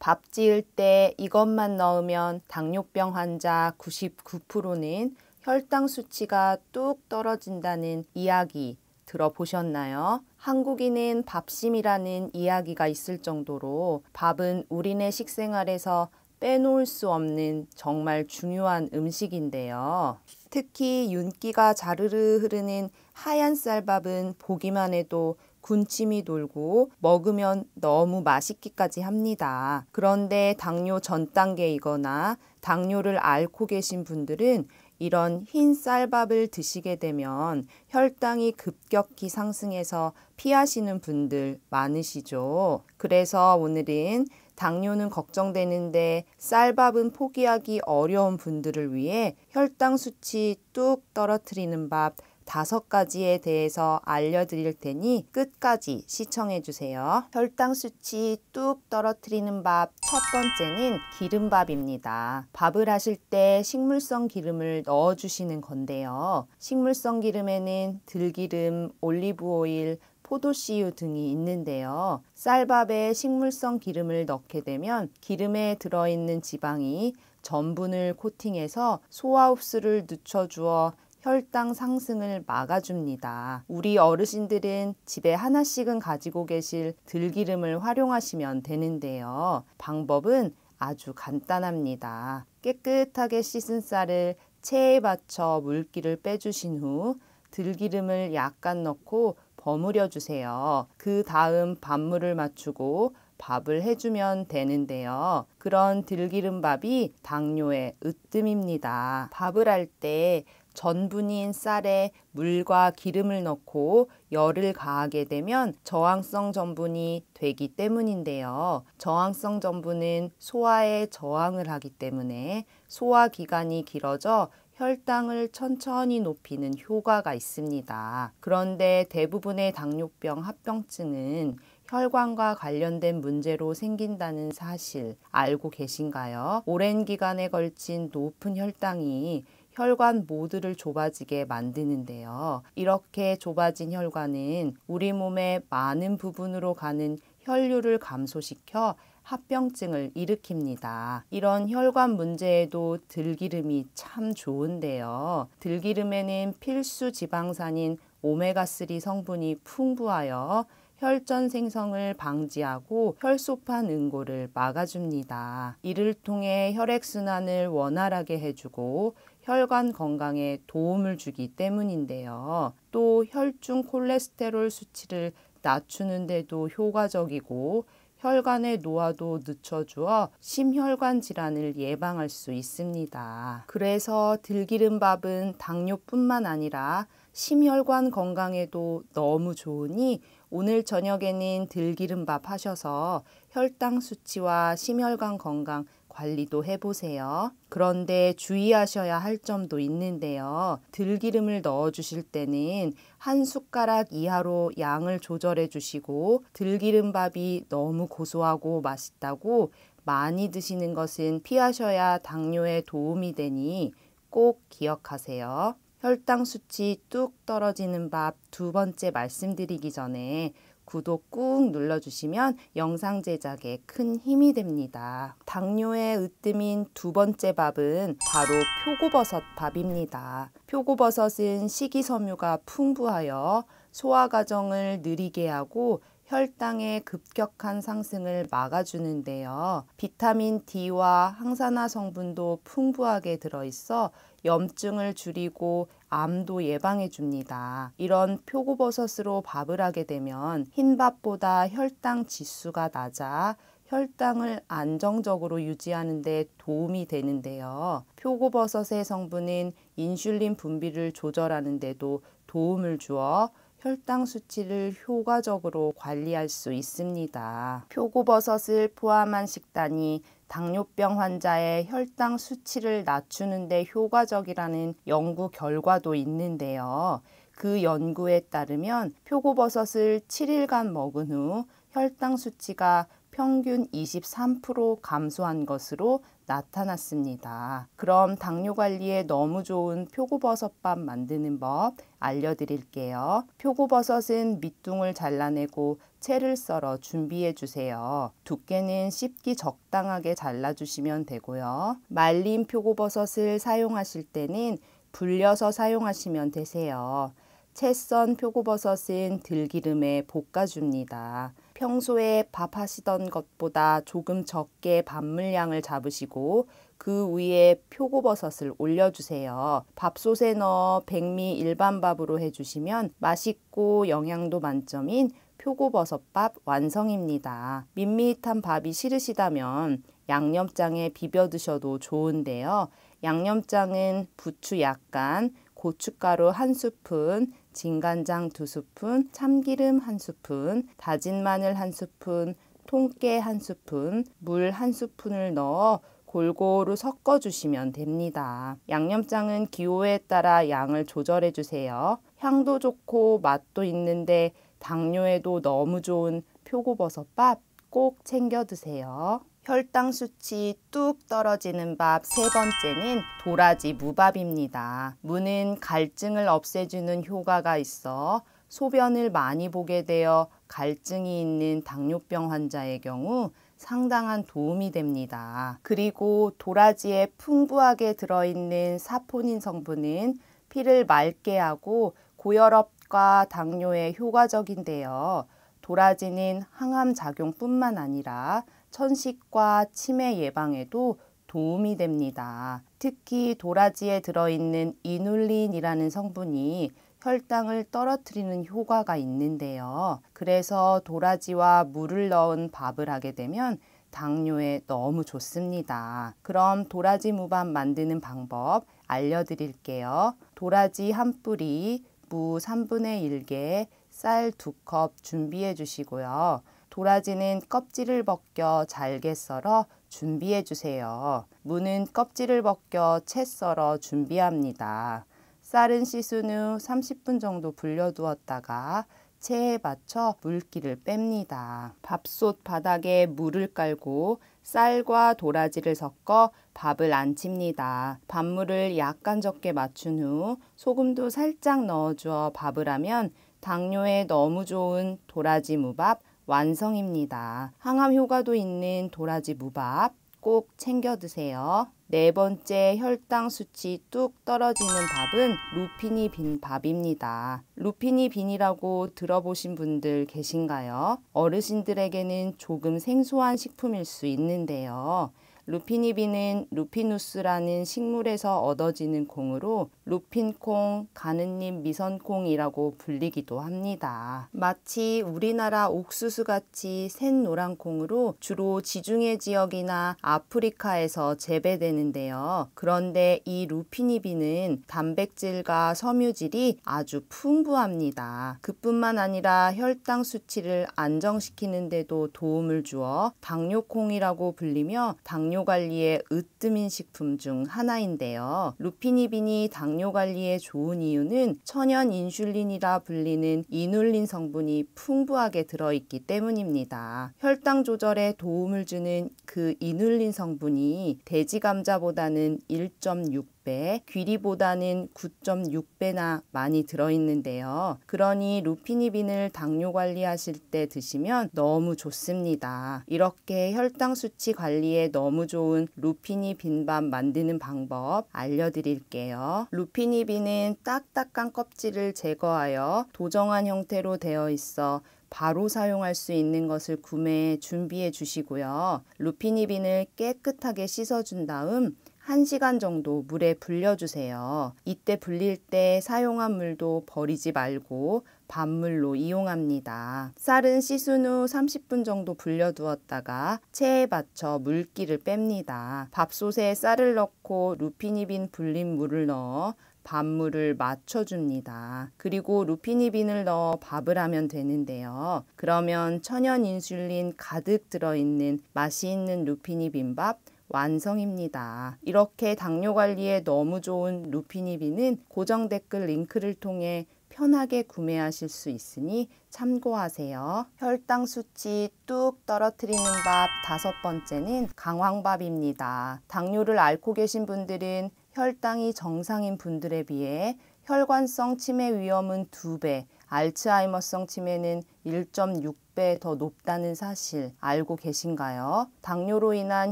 밥 지을 때 이것만 넣으면 당뇨병 환자 99%는 혈당 수치가 뚝 떨어진다는 이야기 들어보셨나요? 한국인은 밥심이라는 이야기가 있을 정도로 밥은 우리네 식생활에서 빼놓을 수 없는 정말 중요한 음식인데요. 특히 윤기가 자르르 흐르는 하얀 쌀밥은 보기만 해도 군침이 돌고 먹으면 너무 맛있기까지 합니다. 그런데 당뇨 전 단계이거나 당뇨를 앓고 계신 분들은 이런 흰 쌀밥을 드시게 되면 혈당이 급격히 상승해서 피하시는 분들 많으시죠. 그래서 오늘은 당뇨는 걱정되는데 쌀밥은 포기하기 어려운 분들을 위해 혈당 수치 뚝 떨어뜨리는 밥 5가지에 대해서 알려드릴 테니 끝까지 시청해주세요. 혈당 수치 뚝 떨어뜨리는 밥 첫 번째는 기름밥입니다. 밥을 하실 때 식물성 기름을 넣어주시는 건데요. 식물성 기름에는 들기름, 올리브오일, 포도씨유 등이 있는데요. 쌀밥에 식물성 기름을 넣게 되면 기름에 들어있는 지방이 전분을 코팅해서 소화 흡수를 늦춰주어 혈당 상승을 막아줍니다. 우리 어르신들은 집에 하나씩은 가지고 계실 들기름을 활용하시면 되는데요. 방법은 아주 간단합니다. 깨끗하게 씻은 쌀을 체에 받쳐 물기를 빼주신 후 들기름을 약간 넣고 버무려 주세요. 그 다음 밥물을 맞추고 밥을 해주면 되는데요. 그런 들기름밥이 당뇨의 으뜸입니다. 밥을 할 때 전분인 쌀에 물과 기름을 넣고 열을 가하게 되면 저항성 전분이 되기 때문인데요. 저항성 전분은 소화에 저항을 하기 때문에 소화 기간이 길어져 혈당을 천천히 높이는 효과가 있습니다. 그런데 대부분의 당뇨병 합병증은 혈관과 관련된 문제로 생긴다는 사실 알고 계신가요? 오랜 기간에 걸친 높은 혈당이 혈관 모두를 좁아지게 만드는데요. 이렇게 좁아진 혈관은 우리 몸의 많은 부분으로 가는 혈류를 감소시켜 합병증을 일으킵니다. 이런 혈관 문제에도 들기름이 참 좋은데요. 들기름에는 필수 지방산인 오메가3 성분이 풍부하여 혈전 생성을 방지하고 혈소판 응고를 막아줍니다. 이를 통해 혈액순환을 원활하게 해주고 혈관 건강에 도움을 주기 때문인데요. 또 혈중 콜레스테롤 수치를 낮추는 데도 효과적이고 혈관의 노화도 늦춰주어 심혈관 질환을 예방할 수 있습니다. 그래서 들기름밥은 당뇨뿐만 아니라 심혈관 건강에도 너무 좋으니 오늘 저녁에는 들기름밥 하셔서 혈당 수치와 심혈관 건강 관리도 해보세요. 그런데 주의하셔야 할 점도 있는데요. 들기름을 넣어주실 때는 한 숟가락 이하로 양을 조절해 주시고 들기름밥이 너무 고소하고 맛있다고 많이 드시는 것은 피하셔야 당뇨에 도움이 되니 꼭 기억하세요. 혈당 수치 뚝 떨어지는 밥 2번째 말씀드리기 전에 구독 꾹 눌러주시면 영상 제작에 큰 힘이 됩니다. 당뇨의 으뜸인 2번째 밥은 바로 표고버섯 밥입니다. 표고버섯은 식이섬유가 풍부하여 소화 과정을 느리게 하고 혈당의 급격한 상승을 막아주는데요. 비타민 D와 항산화 성분도 풍부하게 들어있어 염증을 줄이고 암도 예방해 줍니다. 이런 표고버섯으로 밥을 하게 되면 흰밥보다 혈당 지수가 낮아 혈당을 안정적으로 유지하는 데 도움이 되는데요. 표고버섯의 성분은 인슐린 분비를 조절하는 데도 도움을 주어 혈당 수치를 효과적으로 관리할 수 있습니다. 표고버섯을 포함한 식단이 당뇨병 환자의 혈당 수치를 낮추는 데 효과적이라는 연구 결과도 있는데요. 그 연구에 따르면 표고버섯을 7일간 먹은 후 혈당 수치가 평균 23% 감소한 것으로 나타났습니다. 그럼 당뇨 관리에 너무 좋은 표고버섯밥 만드는 법 알려드릴게요. 표고버섯은 밑둥을 잘라내고 채를 썰어 준비해 주세요. 두께는 씹기 적당하게 잘라주시면 되고요. 말린 표고버섯을 사용하실 때는 불려서 사용하시면 되세요. 채 썬 표고버섯은 들기름에 볶아줍니다. 평소에 밥 하시던 것보다 조금 적게 밥물량을 잡으시고 그 위에 표고버섯을 올려주세요. 밥솥에 넣어 백미 일반 밥으로 해주시면 맛있고 영양도 만점인 표고버섯밥 완성입니다. 밋밋한 밥이 싫으시다면 양념장에 비벼 드셔도 좋은데요. 양념장은 부추 약간, 고춧가루 1스푼, 진간장 2스푼, 참기름 1스푼, 다진 마늘 1스푼, 통깨 1스푼, 물 1스푼을 넣어 골고루 섞어주시면 됩니다. 양념장은 기호에 따라 양을 조절해 주세요. 향도 좋고 맛도 있는데 당뇨에도 너무 좋은 표고버섯밥 꼭 챙겨 드세요. 혈당 수치 뚝 떨어지는 밥 세 번째는 도라지 무밥입니다. 무는 갈증을 없애주는 효과가 있어 소변을 많이 보게 되어 갈증이 있는 당뇨병 환자의 경우 상당한 도움이 됩니다. 그리고 도라지에 풍부하게 들어있는 사포닌 성분은 피를 맑게 하고 고혈압과 당뇨에 효과적인데요. 도라지는 항암 작용뿐만 아니라 천식과 치매 예방에도 도움이 됩니다. 특히 도라지에 들어있는 이눌린이라는 성분이 혈당을 떨어뜨리는 효과가 있는데요. 그래서 도라지와 물을 넣은 밥을 하게 되면 당뇨에 너무 좋습니다. 그럼 도라지 무밥 만드는 방법 알려드릴게요. 도라지 1뿌리, 무 3분의 1개, 쌀 2컵 준비해 주시고요. 도라지는 껍질을 벗겨 잘게 썰어 준비해 주세요. 무는 껍질을 벗겨 채 썰어 준비합니다. 쌀은 씻은 후 30분 정도 불려두었다가 체에 받쳐 물기를 뺍니다. 밥솥 바닥에 물을 깔고 쌀과 도라지를 섞어 밥을 안 칩니다. 밥물을 약간 적게 맞춘 후 소금도 살짝 넣어주어 밥을 하면 당뇨에 너무 좋은 도라지 무밥 완성입니다. 항암 효과도 있는 도라지 무밥 꼭 챙겨 드세요. 네 번째 혈당 수치 뚝 떨어지는 밥은 루피니 빈 밥입니다. 루피니 빈이라고 들어보신 분들 계신가요? 어르신들에게는 조금 생소한 식품일 수 있는데요. 루피니빈은 루피누스라는 식물에서 얻어지는 콩으로 루핀콩, 가느잎 미선콩이라고 불리기도 합니다. 마치 우리나라 옥수수같이 샛노란 콩으로 주로 지중해 지역이나 아프리카에서 재배되는데요. 그런데 이 루피니빈은 단백질과 섬유질이 아주 풍부합니다. 그뿐만 아니라 혈당 수치를 안정시키는 데도 도움을 주어 당뇨콩이라고 불리며 당뇨 관리에 으뜸인 식품 중 하나인데요. 루피니빈이 당뇨 관리에 좋은 이유는 천연 인슐린이라 불리는 이눌린 성분이 풍부하게 들어있기 때문입니다. 혈당 조절에 도움을 주는 그 이눌린 성분이 돼지 감자보다는 1.6배, 귀리보다는 9.6배나 많이 들어있는데요. 그러니 루피니빈을 당뇨 관리하실 때 드시면 너무 좋습니다. 이렇게 혈당 수치 관리에 너무 좋은 루피니빈밥 만드는 방법 알려드릴게요. 루피니빈은 딱딱한 껍질을 제거하여 도정한 형태로 되어 있어 바로 사용할 수 있는 것을 구매해 준비해 주시고요. 루피니빈을 깨끗하게 씻어준 다음 1시간 정도 물에 불려주세요. 이때 불릴 때 사용한 물도 버리지 말고 밥물로 이용합니다. 쌀은 씻은 후 30분 정도 불려두었다가 체에 받쳐 물기를 뺍니다. 밥솥에 쌀을 넣고 루피니빈 불린 물을 넣어 밥물을 맞춰줍니다. 그리고 루피니빈을 넣어 밥을 하면 되는데요. 그러면 천연 인슐린 가득 들어있는 맛이 있는 루피니빈밥 완성입니다. 이렇게 당뇨 관리에 너무 좋은 루피니빈은 고정 댓글 링크를 통해 편하게 구매하실 수 있으니 참고하세요. 혈당 수치 뚝 떨어뜨리는 밥 5번째는 강황밥입니다. 당뇨를 앓고 계신 분들은 혈당이 정상인 분들에 비해 혈관성 치매 위험은 2배, 알츠하이머성 치매는 1.6배 더 높다는 사실 알고 계신가요? 당뇨로 인한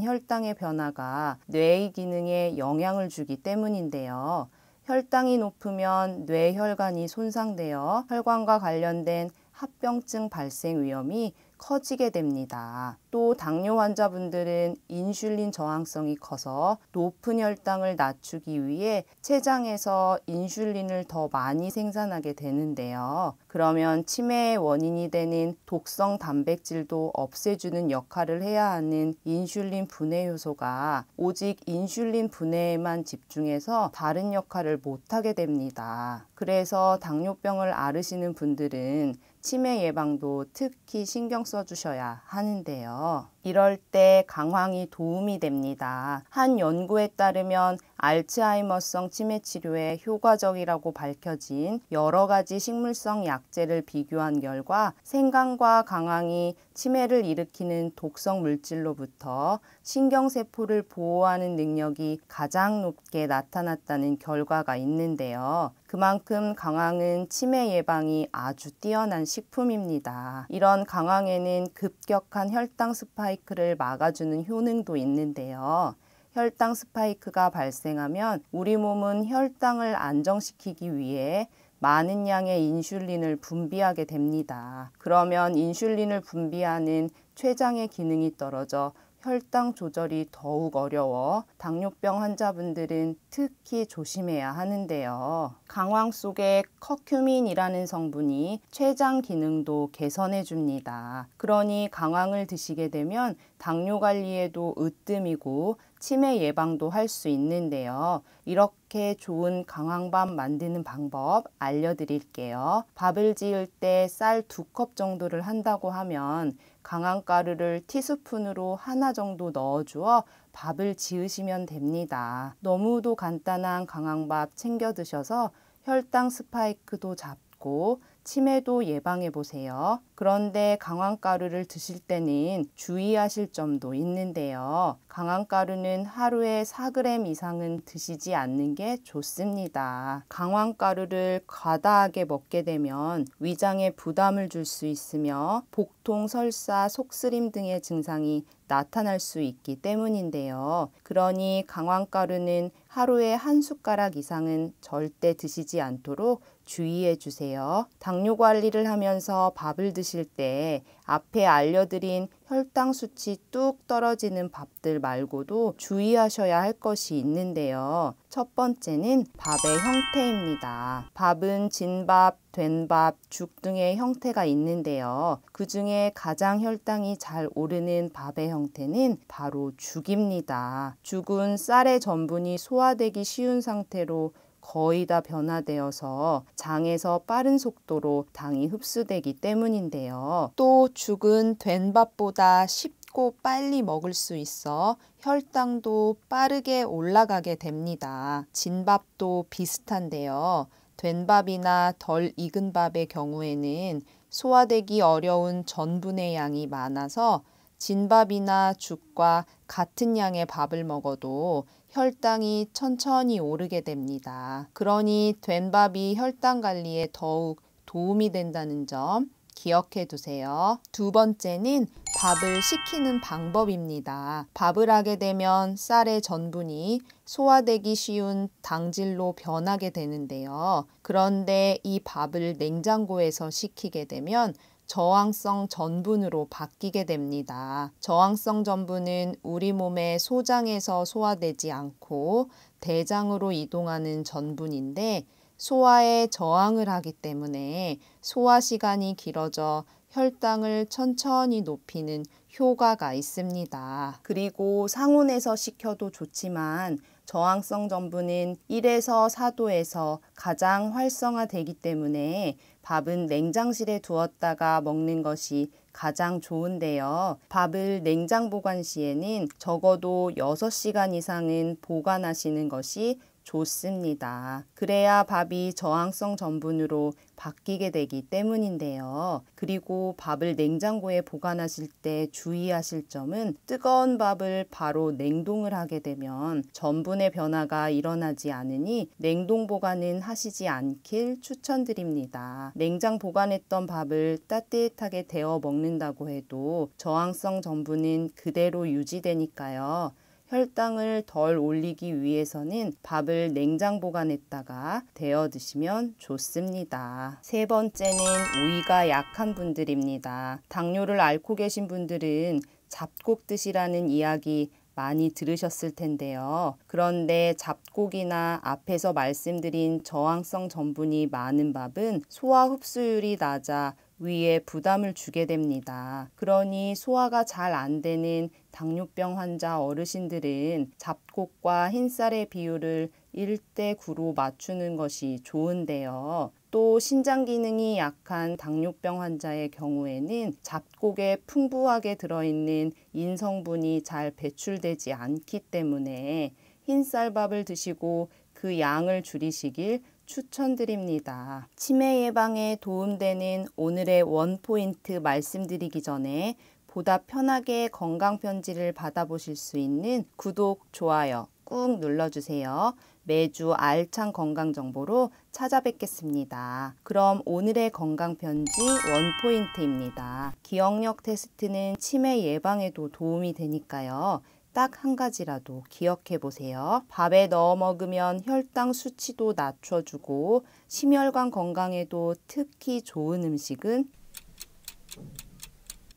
혈당의 변화가 뇌의 기능에 영향을 주기 때문인데요. 혈당이 높으면 뇌혈관이 손상되어 혈관과 관련된 합병증 발생 위험이 커지게 됩니다. 또 당뇨 환자분들은 인슐린 저항성이 커서 높은 혈당을 낮추기 위해 췌장에서 인슐린을 더 많이 생산하게 되는데요. 그러면 치매의 원인이 되는 독성 단백질도 없애주는 역할을 해야 하는 인슐린 분해 효소가 오직 인슐린 분해에만 집중해서 다른 역할을 못하게 됩니다. 그래서 당뇨병을 앓으시는 분들은 치매 예방도 특히 신경 써주셔야 하는데요. 이럴 때 강황이 도움이 됩니다. 한 연구에 따르면 알츠하이머성 치매 치료에 효과적이라고 밝혀진 여러 가지 식물성 약재를 비교한 결과 생강과 강황이 치매를 일으키는 독성 물질로부터 신경세포를 보호하는 능력이 가장 높게 나타났다는 결과가 있는데요. 그만큼 강황은 치매 예방이 아주 뛰어난 식품입니다. 이런 강황에는 급격한 혈당 스파이크를 막아주는 효능도 있는데요. 혈당 스파이크가 발생하면 우리 몸은 혈당을 안정시키기 위해 많은 양의 인슐린을 분비하게 됩니다. 그러면 인슐린을 분비하는 췌장의 기능이 떨어져 혈당 조절이 더욱 어려워 당뇨병 환자분들은 특히 조심해야 하는데요. 강황 속에 커큐민이라는 성분이 췌장 기능도 개선해 줍니다. 그러니 강황을 드시게 되면 당뇨 관리에도 으뜸이고 치매 예방도 할 수 있는데요. 이렇게 좋은 강황밥 만드는 방법 알려드릴게요. 밥을 지을 때 쌀 2컵 정도를 한다고 하면 강황가루를 티스푼으로 하나 정도 넣어주어 밥을 지으시면 됩니다. 너무도 간단한 강황밥 챙겨 드셔서 혈당 스파이크도 잡고 치매도 예방해 보세요. 그런데 강황가루를 드실 때는 주의하실 점도 있는데요. 강황가루는 하루에 4g 이상은 드시지 않는 게 좋습니다. 강황가루를 과다하게 먹게 되면 위장에 부담을 줄 수 있으며 복통, 설사, 속쓰림 등의 증상이 나타날 수 있기 때문인데요. 그러니 강황가루는 하루에 1숟가락 이상은 절대 드시지 않도록 주의해 주세요. 당뇨 관리를 하면서 밥을 드실 때 앞에 알려드린 혈당 수치 뚝 떨어지는 밥들 말고도 주의하셔야 할 것이 있는데요. 첫 번째는 밥의 형태입니다. 밥은 진밥, 된밥, 죽 등의 형태가 있는데요. 그 중에 가장 혈당이 잘 오르는 밥의 형태는 바로 죽입니다. 죽은 쌀의 전분이 소화되기 쉬운 상태로 거의 다 변화되어서 장에서 빠른 속도로 당이 흡수되기 때문인데요. 또 죽은 된밥보다 쉽고 빨리 먹을 수 있어 혈당도 빠르게 올라가게 됩니다. 진밥도 비슷한데요. 된밥이나 덜 익은 밥의 경우에는 소화되기 어려운 전분의 양이 많아서 진밥이나 죽과 같은 양의 밥을 먹어도 혈당이 천천히 오르게 됩니다. 그러니 된밥이 혈당 관리에 더욱 도움이 된다는 점 기억해 두세요. 두 번째는 밥을 식히는 방법입니다. 밥을 하게 되면 쌀의 전분이 소화되기 쉬운 당질로 변하게 되는데요. 그런데 이 밥을 냉장고에서 식히게 되면 저항성 전분으로 바뀌게 됩니다. 저항성 전분은 우리 몸의 소장에서 소화되지 않고 대장으로 이동하는 전분인데 소화에 저항을 하기 때문에 소화 시간이 길어져 혈당을 천천히 높이는 효과가 있습니다. 그리고 상온에서 식혀도 좋지만 저항성 전분은 1에서 4도에서 가장 활성화되기 때문에 밥은 냉장실에 두었다가 먹는 것이 가장 좋은데요. 밥을 냉장 보관 시에는 적어도 6시간 이상은 보관하시는 것이 좋습니다. 그래야 밥이 저항성 전분으로 바뀌게 되기 때문인데요. 그리고 밥을 냉장고에 보관하실 때 주의하실 점은 뜨거운 밥을 바로 냉동을 하게 되면 전분의 변화가 일어나지 않으니 냉동 보관은 하시지 않길 추천드립니다. 냉장 보관했던 밥을 따뜻하게 데워 먹는다고 해도 저항성 전분은 그대로 유지되니까요. 혈당을 덜 올리기 위해서는 밥을 냉장 보관했다가 데워 드시면 좋습니다. 세 번째는 위가 약한 분들입니다. 당뇨를 앓고 계신 분들은 잡곡 드시라는 이야기 많이 들으셨을 텐데요. 그런데 잡곡이나 앞에서 말씀드린 저항성 전분이 많은 밥은 소화 흡수율이 낮아 위에 부담을 주게 됩니다. 그러니 소화가 잘 안 되는 당뇨병 환자 어르신들은 잡곡과 흰쌀의 비율을 1대9로 맞추는 것이 좋은데요. 또 신장 기능이 약한 당뇨병 환자의 경우에는 잡곡에 풍부하게 들어있는 인성분이 잘 배출되지 않기 때문에 흰쌀밥을 드시고 그 양을 줄이시길 추천드립니다. 치매 예방에 도움되는 오늘의 원포인트 말씀드리기 전에 보다 편하게 건강 편지를 받아보실 수 있는 구독, 좋아요 꾹 눌러주세요. 매주 알찬 건강 정보로 찾아뵙겠습니다. 그럼 오늘의 건강 편지 원포인트입니다. 기억력 테스트는 치매 예방에도 도움이 되니까요. 딱 한 가지라도 기억해 보세요. 밥에 넣어 먹으면 혈당 수치도 낮춰주고 심혈관 건강에도 특히 좋은 음식은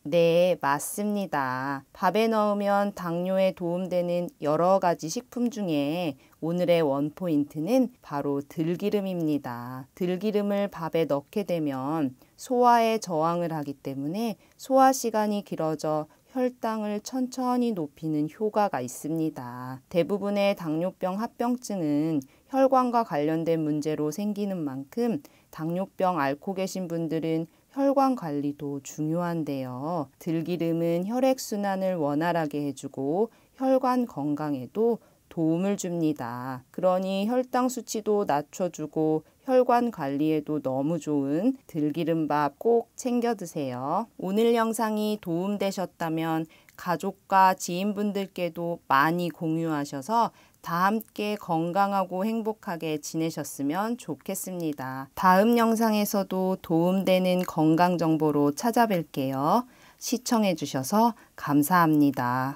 네, 맞습니다. 밥에 넣으면 당뇨에 도움되는 여러 가지 식품 중에 오늘의 원포인트는 바로 들기름입니다. 들기름을 밥에 넣게 되면 소화에 저항을 하기 때문에 소화 시간이 길어져 혈당을 천천히 높이는 효과가 있습니다. 대부분의 당뇨병 합병증은 혈관과 관련된 문제로 생기는 만큼 당뇨병 앓고 계신 분들은 혈관 관리도 중요한데요. 들기름은 혈액순환을 원활하게 해주고 혈관 건강에도 도움을 줍니다. 그러니 혈당 수치도 낮춰주고 혈관 관리에도 너무 좋은 들기름밥 꼭 챙겨 드세요. 오늘 영상이 도움되셨다면 가족과 지인분들께도 많이 공유하셔서 다 함께 건강하고 행복하게 지내셨으면 좋겠습니다. 다음 영상에서도 도움되는 건강 정보로 찾아뵐게요. 시청해 주셔서 감사합니다.